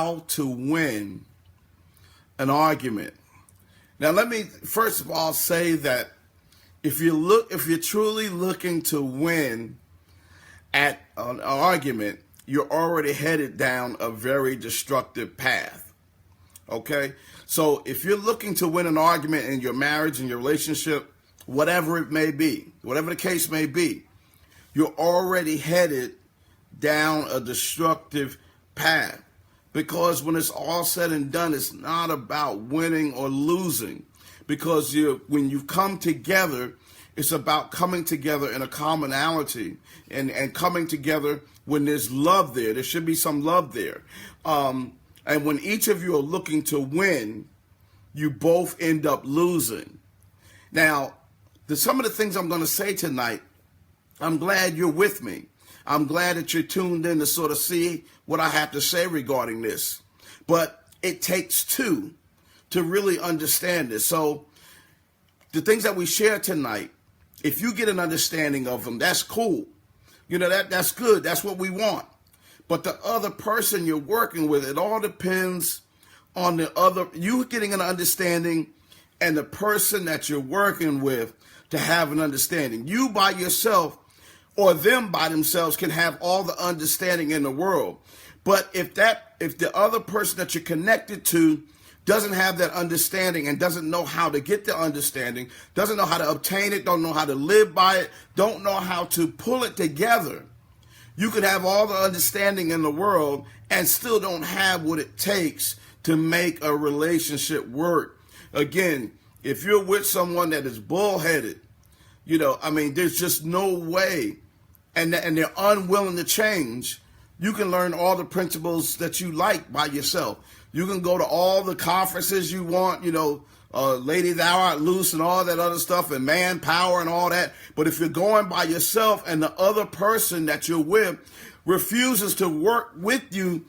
how to win an argument. Now, let me first of all say that if you're truly looking to win at an argument, you're already headed down a very destructive path. Okay? So if you're looking to win an argument in your marriage, in your relationship, whatever it may be, whatever the case may be, you're already headed down a destructive path. Because when it's all said and done, it's not about winning or losing. Because when you come together, it's about coming together in a commonality and coming together when there's love there. There should be some love there. And when each of you are looking to win, you both end up losing. Now, some of the things I'm going to say tonight, I'm glad you're with me. I'm glad that you're tuned in to sort of see what I have to say regarding this. But it takes two to really understand this. So the things that we share tonight, if you get an understanding of them, that's cool. You know, that's good. That's what we want. But the other person you're working with, it all depends on you getting an understanding and the person that you're working with to have an understanding. You by yourself or them by themselves can have all the understanding in the world. But if the other person that you're connected to doesn't have that understanding and doesn't know how to get the understanding, doesn't know how to obtain it, don't know how to live by it, don't know how to pull it together, you could have all the understanding in the world and still don't have what it takes to make a relationship work. Again, if you're with someone that is bullheaded, there's just no way, and they're unwilling to change, you can learn all the principles that you like by yourself. You can go to all the conferences you want, Lady Thou Art Loose and all that other stuff and manpower and all that. But if you're going by yourself and the other person that you're with refuses to work with you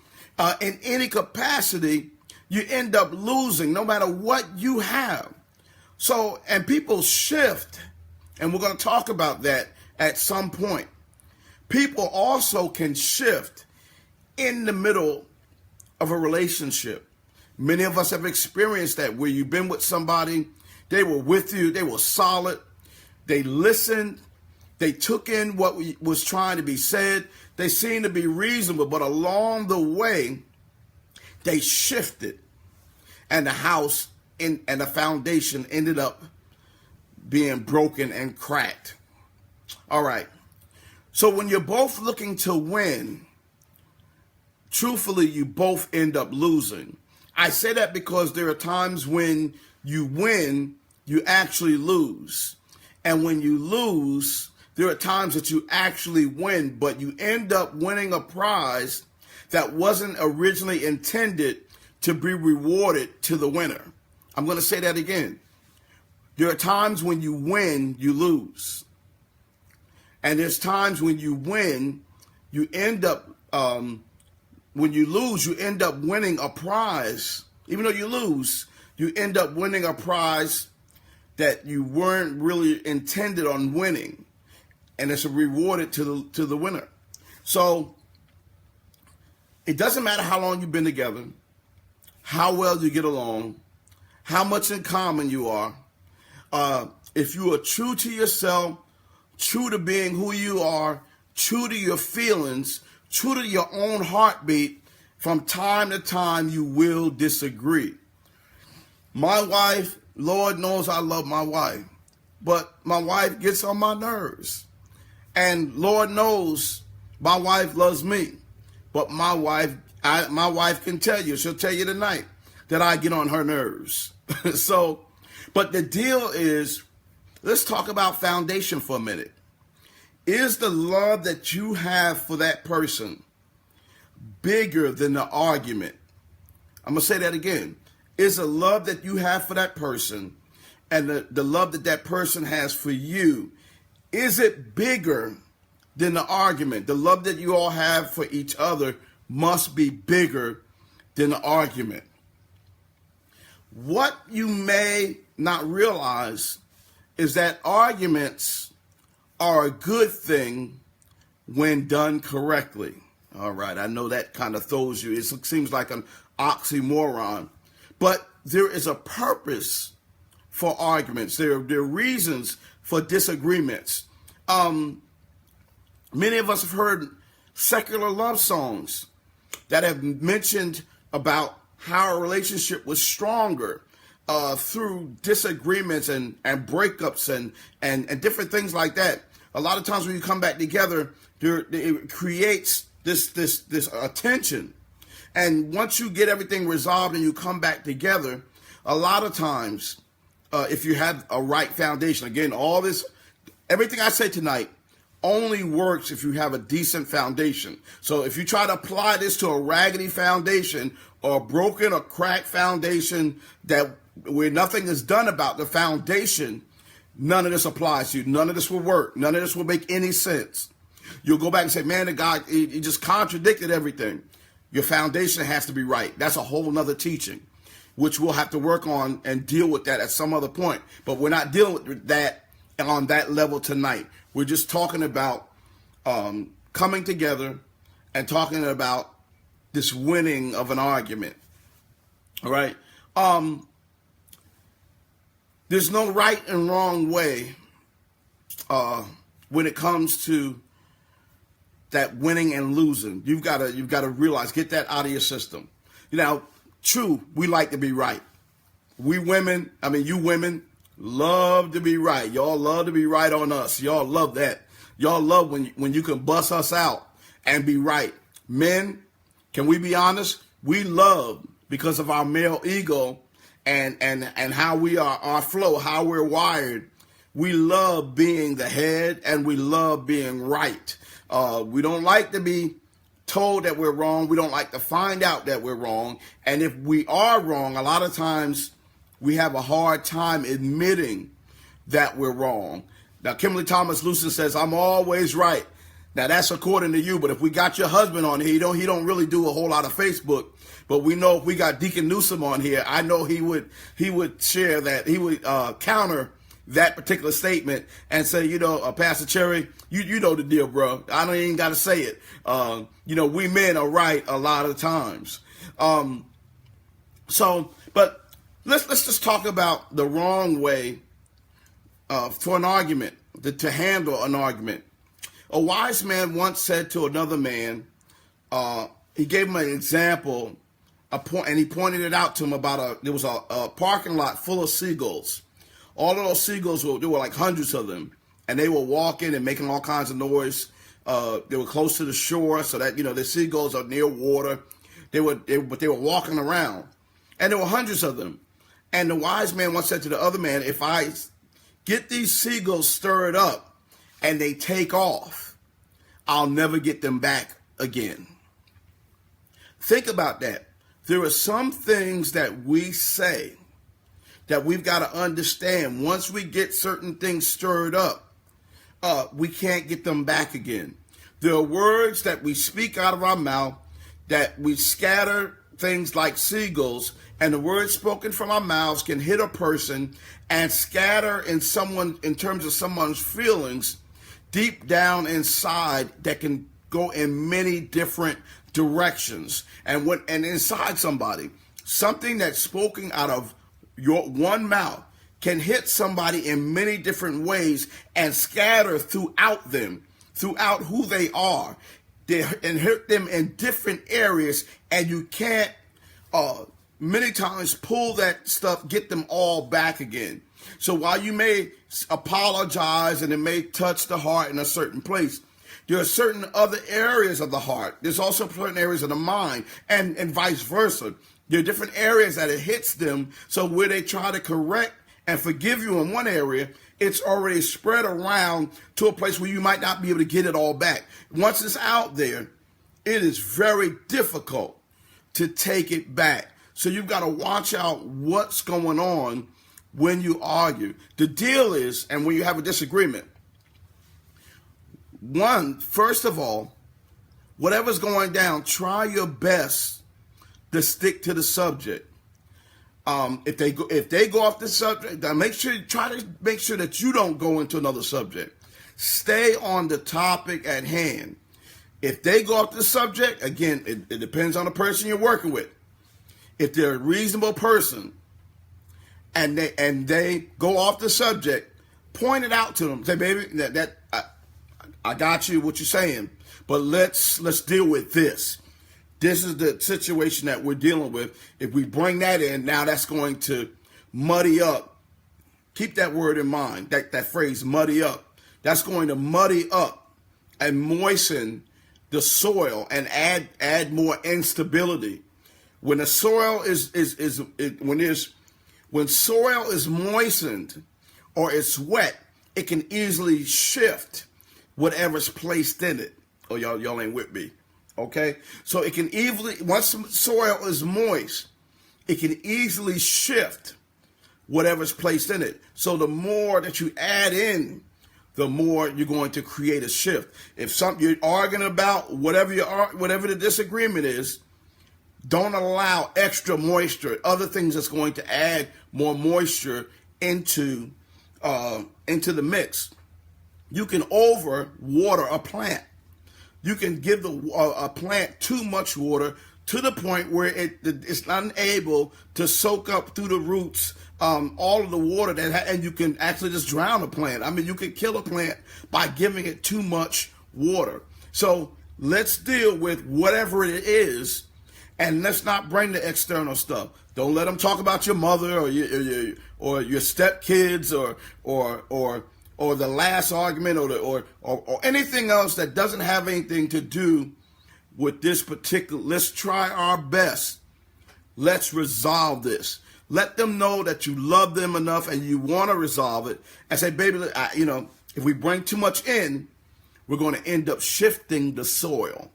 in any capacity, you end up losing no matter what you have. So, and people shift, and we're going to talk about that at some point. People also can shift in the middle of a relationship. Many of us have experienced that, where you've been with somebody, they were with you, they were solid, they listened, they took in what was trying to be said, they seemed to be reasonable, but along the way, they shifted, and the house and the foundation ended up being broken and cracked. All right. So when you're both looking to win, truthfully, you both end up losing. I say that because there are times when you win, you actually lose. And when you lose, there are times that you actually win, but you end up winning a prize that wasn't originally intended to be rewarded to the winner. I'm going to say that again. There are times when you win, you lose. And there's times when you win, you end up, when you lose, you end up winning a prize. Even though you lose, you end up winning a prize that you weren't really intended on winning. And it's rewarded to the winner. So it doesn't matter how long you've been together, how well you get along, how much in common you are. If you are true to yourself, true to being who you are, true to your feelings, true to your own heartbeat, from time to time you will disagree. My wife, Lord knows I love my wife, but my wife gets on my nerves. And Lord knows my wife loves me, but my wife can tell you, she'll tell you tonight, that I get on her nerves. But the deal is, let's talk about foundation for a minute. Is the love that you have for that person bigger than the argument? I'm going to say that again. Is the love that you have for that person and the love that that person has for you, is it bigger than the argument? The love that you all have for each other must be bigger than the argument. What you may not realize is that arguments are a good thing when done correctly. All right, I know that kind of throws you. It seems like an oxymoron. But there is a purpose for arguments. There are reasons for disagreements. Many of us have heard secular love songs that have mentioned about how a relationship was stronger through disagreements and breakups and different things like that. A lot of times when you come back together, it creates this tension. And once you get everything resolved and you come back together, a lot of times, if you have a right foundation, again, everything I say tonight only works if you have a decent foundation. So if you try to apply this to a raggedy foundation or a broken or cracked foundation where nothing is done about the foundation, none of this applies to you. None of this will work. None of this will make any sense. You'll go back and say, man, the guy, he just contradicted everything. Your foundation has to be right. That's a whole nother teaching, which we'll have to work on and deal with that at some other point. But we're not dealing with that on that level tonight. We're just talking about coming together and talking about this winning of an argument. All right. There's no right and wrong way when it comes to that winning and losing. You've got to realize, get that out of your system. True, we like to be right. You women love to be right. Y'all love to be right on us. Y'all love that. Y'all love when you can bust us out and be right. Men, can we be honest? We love, because of our male ego and how we are, our flow, how we're wired. We love being the head and we love being right. We don't like to be told that we're wrong. We don't like to find out that we're wrong. And if we are wrong, a lot of times we have a hard time admitting that we're wrong. Now, Kimberly Thomas Lucen says, I'm always right. Now, that's according to you. But if we got your husband on here, he don't really do a whole lot of Facebook. But we know if we got Deacon Newsom on here, I know he would share that. He would counter that particular statement and say, Pastor Cherry, you know the deal, bro. I don't even got to say it. We men are right a lot of times. But let's just talk about the wrong way for an argument, to handle an argument. A wise man once said to another man, he gave him an example, and he pointed it out to him about there was a parking lot full of seagulls. All of those seagulls, there were like hundreds of them, and they were walking and making all kinds of noise. They were close to the shore, so that, the seagulls are near water. But they were walking around, and there were hundreds of them. And the wise man once said to the other man, if I get these seagulls stirred up and they take off, I'll never get them back again. Think about that. There are some things that we say that we've got to understand. Once we get certain things stirred up, we can't get them back again. There are words that we speak out of our mouth that we scatter things like seagulls, and the words spoken from our mouths can hit a person and scatter in terms of someone's feelings deep down inside that can go in many different directions. And inside somebody, something that's spoken out of your one mouth can hit somebody in many different ways and scatter throughout who they are, and hurt them in different areas, and you can't many times pull that stuff, get them all back again. So while you may apologize and it may touch the heart in a certain place, there are certain other areas of the heart. There's also certain areas of the mind, and vice versa. There are different areas that it hits them, so where they try to correct and forgive you in one area, it's already spread around to a place where you might not be able to get it all back. Once it's out there, it is very difficult to take it back. So you've got to watch out what's going on when you argue. The deal is, and when you have a disagreement, first of all, whatever's going down, try your best to stick to the subject. If they go off the subject, then try to make sure that you don't go into another subject. Stay on the topic at hand. If they go off the subject, again, it depends on the person you're working with. If they're a reasonable person and they go off the subject, point it out to them. Say, baby, I got you what you're saying, but let's deal with this. This is the situation that we're dealing with. If we bring that in, now that's going to muddy up. Keep that word in mind, that phrase, muddy up. That's going to muddy up and moisten the soil and add more instability. When the soil when soil is moistened or it's wet, it can easily shift whatever's placed in it. Oh, y'all ain't with me. Okay? So it can easily, once the soil is moist, it can easily shift whatever's placed in it. So the more that you add in, the more you're going to create a shift. If something you're arguing about, whatever the disagreement is, don't allow extra moisture, other things that's going to add more moisture into the mix. You can over water a plant. You can give a plant too much water to the point where it's unable to soak up through the roots all of the water and you can actually just drown a plant. I mean, you can kill a plant by giving it too much water. So let's deal with whatever it is, and let's not bring the external stuff. Don't let them talk about your mother or your stepkids or the last argument or anything else that doesn't have anything to do with this particular. Let's try our best. Let's resolve this. Let them know that you love them enough and you want to resolve it. And say, baby, if we bring too much in, we're going to end up shifting the soil.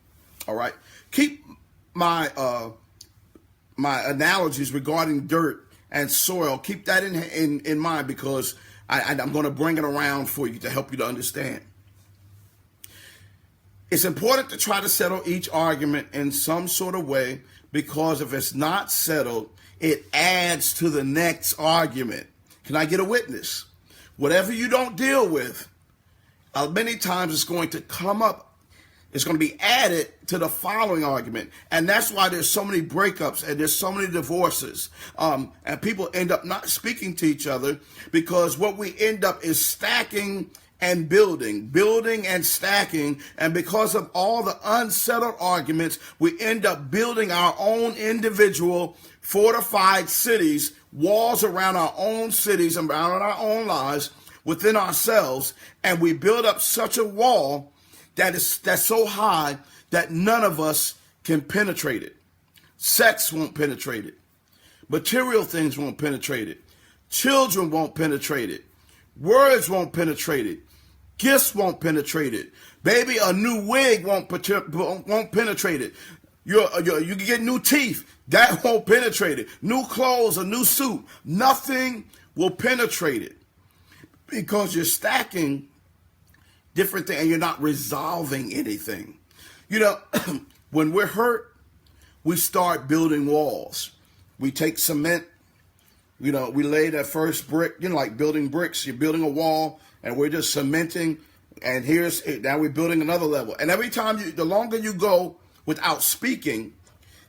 All right. Keep my analogies regarding dirt and soil. Keep that in mind, because I'm going to bring it around for you to help you to understand. It's important to try to settle each argument in some sort of way, because if it's not settled, it adds to the next argument. Can I get a witness? Whatever you don't deal with, many times it's going to come up. It's going to be added to the following argument. And that's why there's so many breakups and there's so many divorces. And people end up not speaking to each other, because what we end up is stacking and building and stacking. And because of all the unsettled arguments, we end up building our own individual fortified cities, walls around our own cities and around our own lives within ourselves. And we build up such a wall that's so high that none of us can penetrate it. Sex won't penetrate it. Material things won't penetrate it. Children won't penetrate it. Words won't penetrate it. Gifts won't penetrate it. Baby, a new wig won't penetrate it. You can get new teeth. That won't penetrate it. New clothes, a new suit. Nothing will penetrate it, because you're stacking different things and you're not resolving anything. When we're hurt, we start building walls. We take cement, we lay that first brick, like building bricks. You're building a wall and we're just cementing, and now we're building another level. And every time the longer you go without speaking,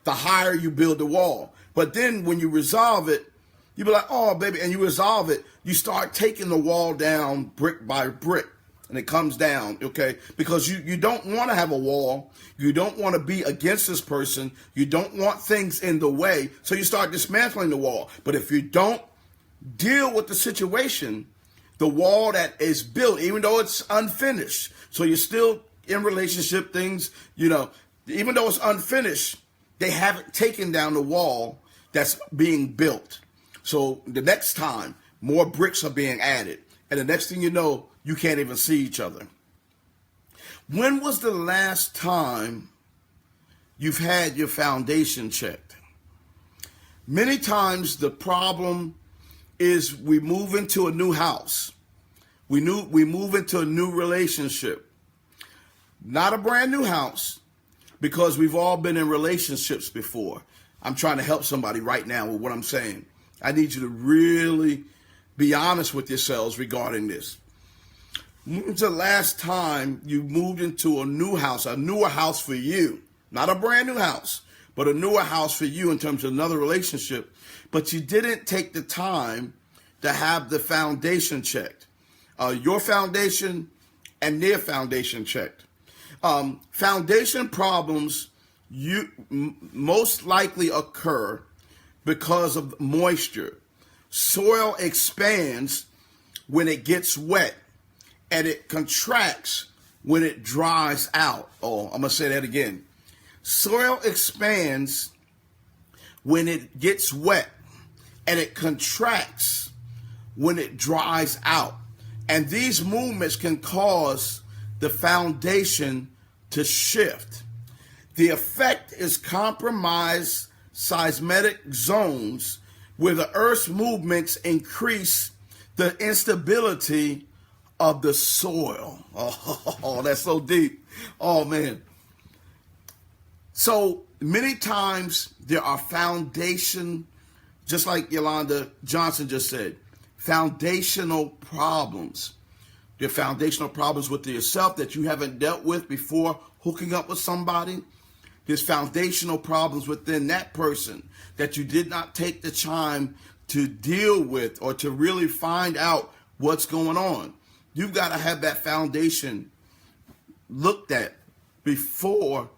the higher you build the wall. But then when you resolve it, you be like, oh, baby, and you resolve it, you start taking the wall down brick by brick. And it comes down, okay? Because you don't want to have a wall. You don't want to be against this person. You don't want things in the way. So you start dismantling the wall. But if you don't deal with the situation, the wall that is built, even though it's unfinished, so you're still in relationship things, even though it's unfinished, they haven't taken down the wall that's being built. So the next time, more bricks are being added. And the next thing you know, you can't even see each other. When was the last time you've had your foundation checked? Many times the problem is we move into a new house. We move into a new relationship. Not a brand new house, because we've all been in relationships before. I'm trying to help somebody right now with what I'm saying. I need you to really be honest with yourselves regarding this. When's the last time you moved into a newer house for you? Not a brand new house, but a newer house for you in terms of another relationship. But you didn't take the time to have the foundation checked. Your foundation and their foundation checked. Foundation problems most likely occur because of moisture. Soil expands when it gets wet, and it contracts when it dries out. Oh, I'm going to say that again. Soil expands when it gets wet, and it contracts when it dries out. And these movements can cause the foundation to shift. The effect is compromised seismic zones where the Earth's movements increase the instability of the soil. Oh, that's so deep. Oh, man. So many times there are foundation, just like Yolanda Johnson just said, foundational problems. There are foundational problems with yourself that you haven't dealt with before hooking up with somebody. There's foundational problems within that person that you did not take the time to deal with or to really find out what's going on. You've got to have that foundation looked at before,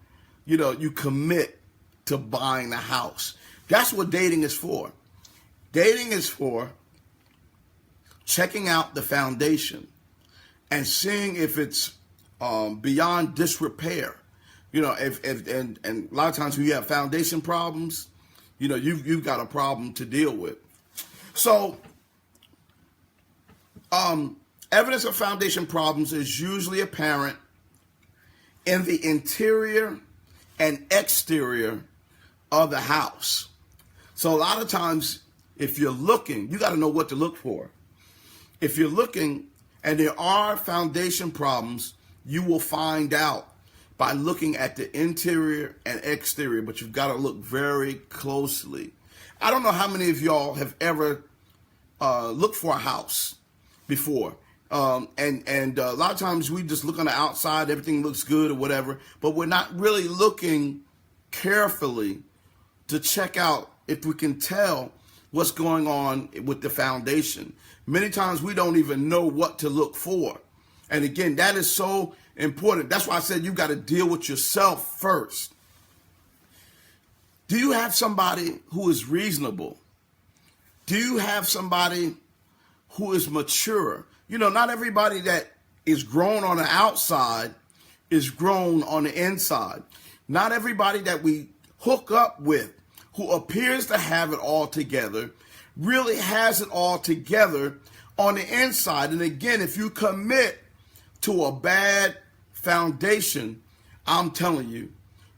you commit to buying the house. That's what dating is for. Dating is for checking out the foundation and seeing if it's beyond disrepair. If and a lot of times when you have foundation problems, you've got a problem to deal with. So, evidence of foundation problems is usually apparent in the interior and exterior of the house. So a lot of times, if you're looking, you got to know what to look for. If you're looking and there are foundation problems, you will find out by looking at the interior and exterior, but you've got to look very closely. I don't know how many of y'all have ever looked for a house before. And a lot of times we just look on the outside, everything looks good or whatever, but we're not really looking carefully to check out if we can tell what's going on with the foundation. Many times we don't even know what to look for. And again, that is so important. That's why I said you got to deal with yourself first. Do you have somebody who is reasonable? Do you have somebody who is mature? Not everybody that is grown on the outside is grown on the inside. Not everybody that we hook up with who appears to have it all together really has it all together on the inside. And again, if you commit to a bad foundation, I'm telling you,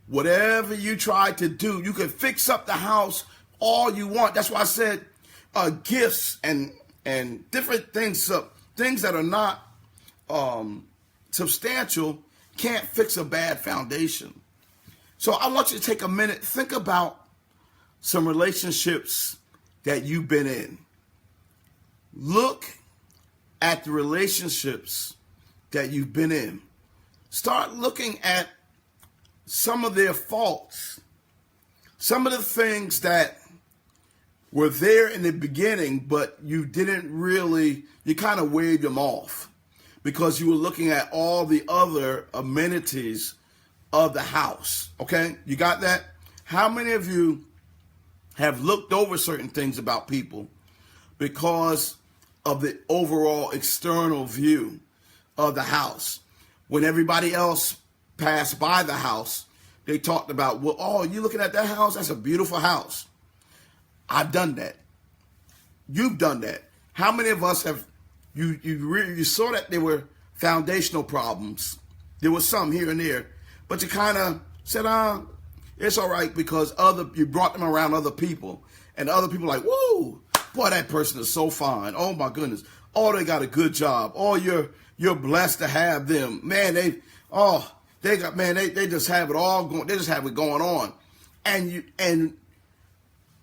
whatever you try to do, you can fix up the house all you want. That's why I said gifts and different things, things that are not substantial can't fix a bad foundation. So I want you to take a minute, think about some relationships that you've been in. Look at the relationships that you've been in. Start looking at some of their faults, some of the things that were there in the beginning, but you kind of waved them off because you were looking at all the other amenities of the house. Okay? You got that? How many of you have looked over certain things about people because of the overall external view of the house? When everybody else passed by the house, they talked about, well, oh, you looking at that house? That's a beautiful house. I've done that. You've done that. How many of us have, you saw that there were foundational problems. There was some here and there, but you kind of said, it's all right because you brought them around other people, and other people like, whoa, boy, that person is so fine. Oh my goodness. Oh, they got a good job. Oh, you're blessed to have them. Man, they just have it all going. They just have it going on. And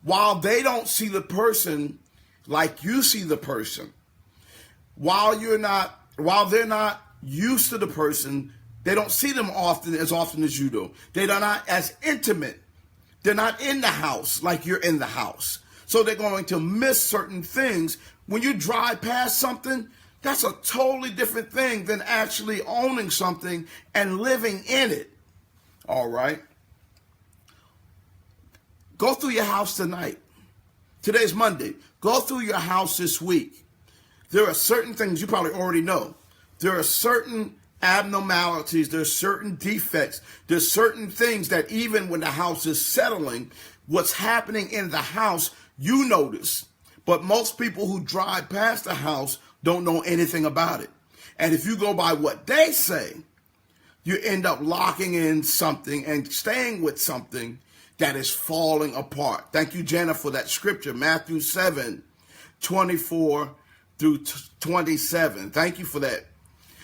while they don't see the person like you see the person, while you're not while they're not used to the person, they don't see them as often as you do. They're not as intimate. They're not in the house like you're in the house. So they're going to miss certain things. When you drive past something, that's a totally different thing than actually owning something and living in it. All right? Go through your house tonight. Today's Monday. Go through your house this week. There are certain things you probably already know. There are certain abnormalities. There's certain defects. There's certain things that even when the house is settling, what's happening in the house, you notice. But most people who drive past the house don't know anything about it. And if you go by what they say, you end up locking in something and staying with something that is falling apart. Thank you, Jenna, for that scripture, Matthew 7:24 through 27. Thank you for that.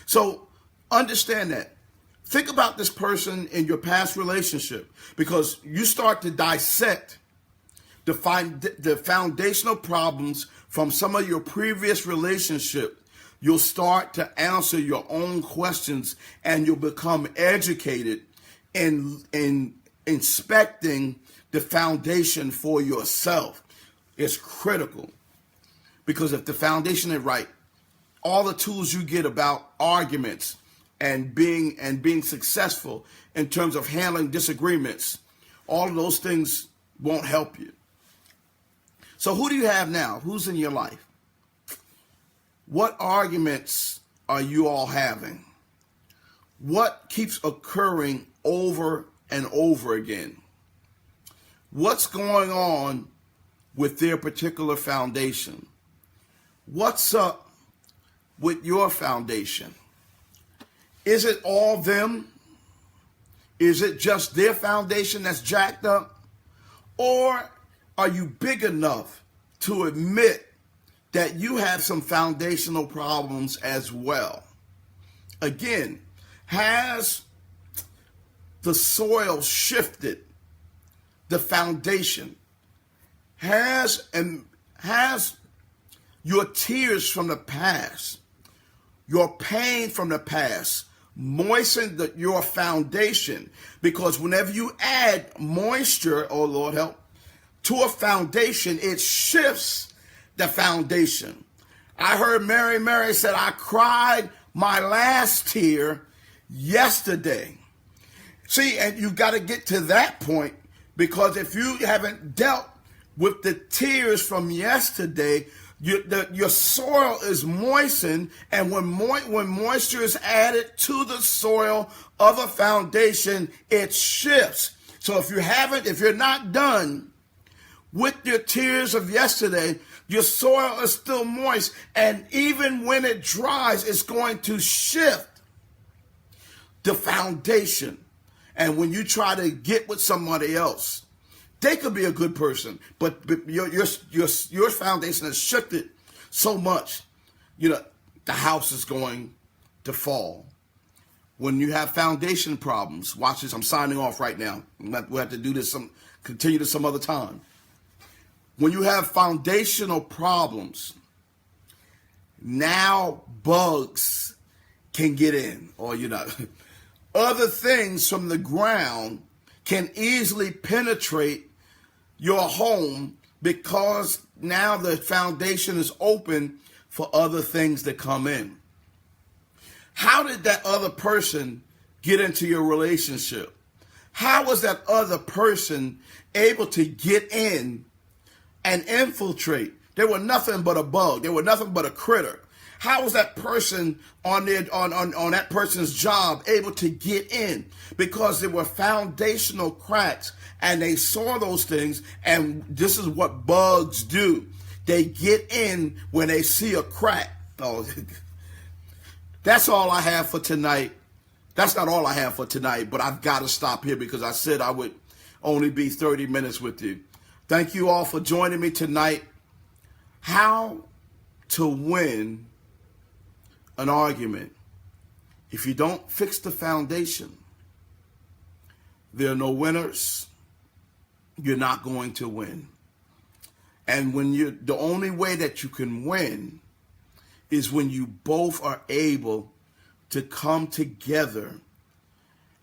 So understand that. Think about this person in your past relationship, because you start to dissect the foundational problems from some of your previous relationship. You'll start to answer your own questions, and you'll become educated in inspecting the foundation for yourself. It's critical, because if the foundation is right, all the tools you get about arguments and being successful in terms of handling disagreements, all of those things won't help you. So who do you have now? Who's in your life? What arguments are you all having? What keeps occurring over and over again? What's going on with their particular foundation? What's up with your foundation? Is it all them? Is it just their foundation that's jacked up? Or are you big enough to admit that you have some foundational problems as well? Again, has the soil shifted the foundation? Has your tears from the past, your pain from the past, moistened your foundation? Because whenever you add moisture, oh Lord help, to a foundation, it shifts the foundation. I heard Mary said, I cried my last tear yesterday. See, and you've got to get to that point, because if you haven't dealt with the tears from yesterday, your soil is moistened, and when moisture is added to the soil of a foundation, it shifts. So if you're not done with your tears of yesterday, your soil is still moist, and even when it dries, it's going to shift the foundation. And when you try to get with somebody else, they could be a good person, but your foundation has shifted so much, the house is going to fall. When you have foundation problems, watch this. I'm signing off right now. We'll have to do this continue this some other time. When you have foundational problems, now bugs can get in, or other things from the ground can easily penetrate your home, because now the foundation is open for other things to come in. How did that other person get into your relationship? How was that other person able to get in and infiltrate? They were nothing but a bug. They were nothing but a critter. How was that person on that person's job able to get in? Because there were foundational cracks, and they saw those things, and this is what bugs do. They get in when they see a crack. Oh, that's all I have for tonight. That's not all I have for tonight, but I've got to stop here, because I said I would only be 30 minutes with you. Thank you all for joining me tonight. How to win an argument. If you don't fix the foundation, there are no winners. You're not going to win. And the only way that you can win is when you both are able to come together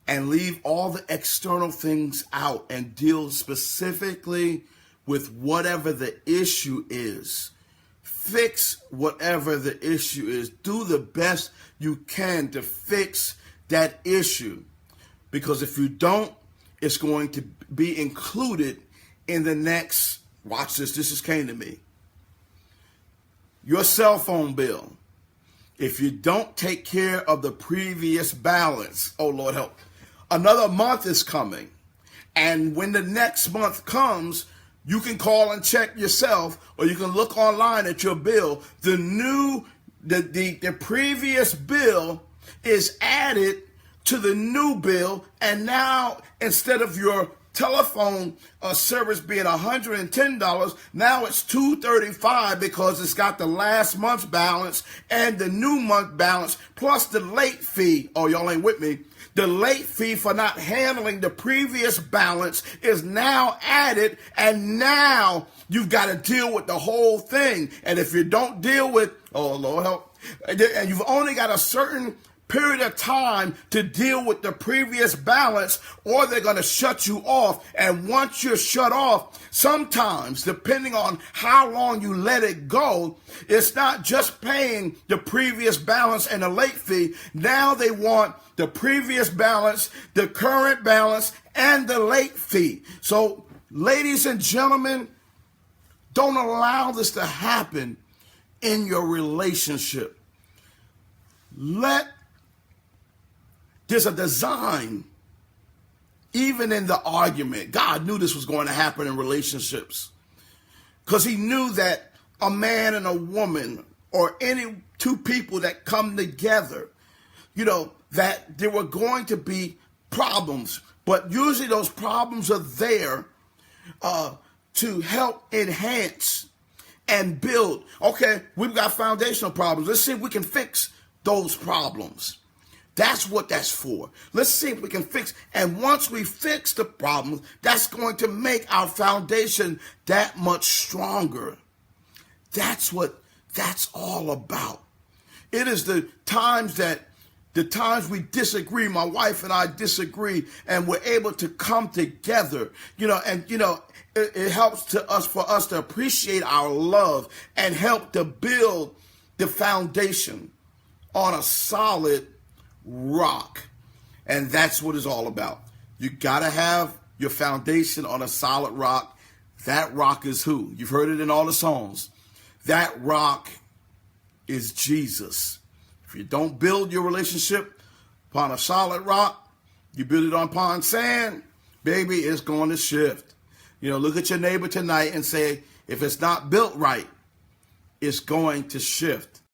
and leave all the external things out and deal specifically with whatever the issue is. Fix whatever the issue is. Do the best you can to fix that issue. Because if you don't, it's going to be included in the next, watch this, this just came to me. Your cell phone bill. If you don't take care of the previous balance, oh Lord help, another month is coming. And when the next month comes, you can call and check yourself, or you can look online at your bill. The previous bill is added to the new bill, and now instead of your telephone service being $110, now it's $235 because it's got the last month's balance and the new month balance plus the late fee. Oh, y'all ain't with me. The late fee for not handling the previous balance is now added, and now you've got to deal with the whole thing. And if you don't deal with, oh Lord help, and you've only got a certain period of time to deal with the previous balance, or they're going to shut you off. And once you're shut off, sometimes, depending on how long you let it go, it's not just paying the previous balance and the late fee. Now they want the previous balance, the current balance, and the late fee. So, ladies and gentlemen, don't allow this to happen in your relationship. There's a design, even in the argument. God knew this was going to happen in relationships, because he knew that a man and a woman, or any two people that come together, that there were going to be problems. But usually those problems are there to help enhance and build. Okay, we've got foundational problems. Let's see if we can fix those problems. That's what that's for. Let's see if we can fix. And once we fix the problems, that's going to make our foundation that much stronger. That's what that's all about. It is the times we disagree, my wife and I disagree, and we're able to come together, it helps for us to appreciate our love and help to build the foundation on a solid rock. And that's what it's all about. You got to have your foundation on a solid rock. That rock is who? You've heard it in all the songs. That rock is Jesus. If you don't build your relationship upon a solid rock, you build it upon sand, baby, it's going to shift. Look at your neighbor tonight and say, if it's not built right, it's going to shift.